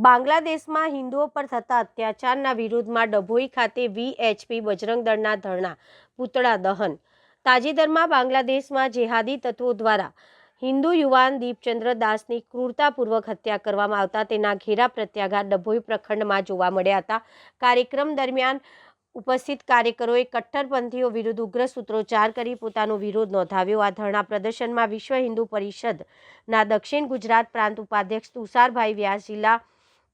બાંગ્લાદેશમાં હિન્દુઓ પર થતા અત્યાચારના વિરોધમાં ડભોઈ ખાતે વીએચપી બજરંગ દળના ધરણા પૂતળા દહન। તાજેતરમાં બાંગ્લાદેશમાં જેહાદી તત્વો દ્વારા હિન્દુ યુવાન દીપચંદ્ર દાસની ક્રૂરતાપૂર્વક હત્યા કરવામાં આવતા તેના ઘેરા પ્રત્યાઘાત ડભોઈ પ્રખંડમાં જોવા મળ્યા હતા। કાર્યક્રમ દરમિયાન ઉપસ્થિત કાર્યકરોએ કટ્ટરપંથીઓ વિરુદ્ધ ઉગ્ર સૂત્રોચ્ચાર કરી પોતાનો વિરોધ નોંધાવ્યો। આ ધરણા પ્રદર્શનમાં વિશ્વ હિન્દુ પરિષદના દક્ષિણ ગુજરાત પ્રાંત ઉપાધ્યક્ષ તુષારભાઈ વ્યાસ, જિલ્લા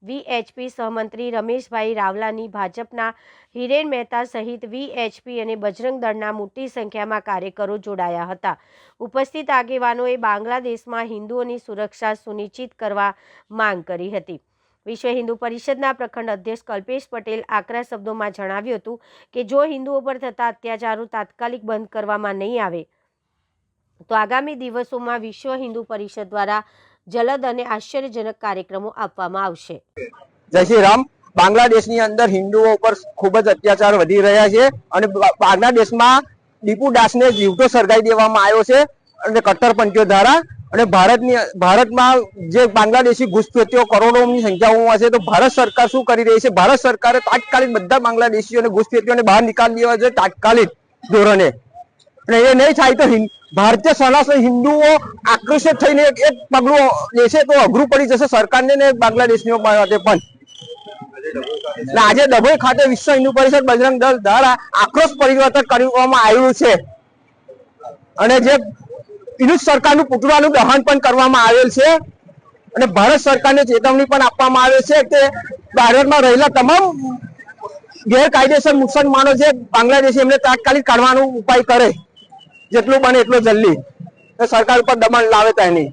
વીએચપી સહમંત્રી રમેશભાઈ રાવલાની, ભાજપના હિરેન મહેતા સહિત વીએચપી અને બજરંગ દળના મોટી સંખ્યામાં કાર્યકરો જોડાયા હતા। ઉપસ્થિત આગેવાનોએ બાંગ્લાદેશમાં હિન્દુઓની સુરક્ષા સુનિશ્ચિત કરવા માંગ કરી હતી। વિશ્વ હિન્દુ પરિષદના પ્રખંડ અધ્યક્ષ કલ્પેશ પટેલ આકરા શબ્દોમાં જણાવ્યું હતું કે જો હિન્દુઓ પર થતા અત્યાચારો તાત્કાલિક બંધ કરવામાં નહીં આવે તો આગામી દિવસોમાં વિશ્વ હિન્દુ પરિષદ દ્વારા જલદ અને આશ્ચર્યજનક કાર્યક્રમો આપવામાં આવશે। જય શ્રી રામ। બાંગ્લાદેશની અંદર હિન્દુઓ પર ખૂબ જ અત્યાચાર વધી રહ્યા છે અને બાંગ્લાદેશમાં દીપુ દાસને જીવતો સળગાવી દેવામાં આવ્યો છે અને કટ્ટરપંથીઓ દ્વારા। અને ભારતમાં જે બાંગ્લાદેશી ઘૂસપેઠીઓ કરોડોની સંખ્યામાં છે, તો ભારત સરકાર શું કરી રહી છે? ભારત સરકારે તાત્કાલિક બધા બાંગ્લાદેશીઓ અને ઘૂસપેઠીઓને બહાર નીકાળી દેવા જોઈએ તાત્કાલિક ધોરણે। અને એ નહીં થાય તો ભારતીય સનાતન હિન્દુઓ આક્રોશિત થઈને એક પગલું લેશે તો અઘરું પડી જશે સરકારને ને બાંગ્લાદેશીઓ માટે પણ। આજે ડભોઈ ખાતે વિશ્વ હિન્દુ પરિષદ બજરંગ દળ દ્વારા આક્રોશ પરિવર્તન કરવામાં આવ્યું છે અને જે વિરુદ્ધ સરકારનું પુતળાનું દહન પણ કરવામાં આવેલ છે અને ભારત સરકારને ચેતવણી પણ આપવામાં આવે છે કે ભારતમાં રહેલા તમામ ગેરકાયદેસર મુસલમાનો છે બાંગ્લાદેશી એમને તાત્કાલિક કાઢવાનો ઉપાય કરે, જેટલું બને એટલો જલ્દી, સરકાર ઉપર દબાણ લાવે ત્યાં નહીં।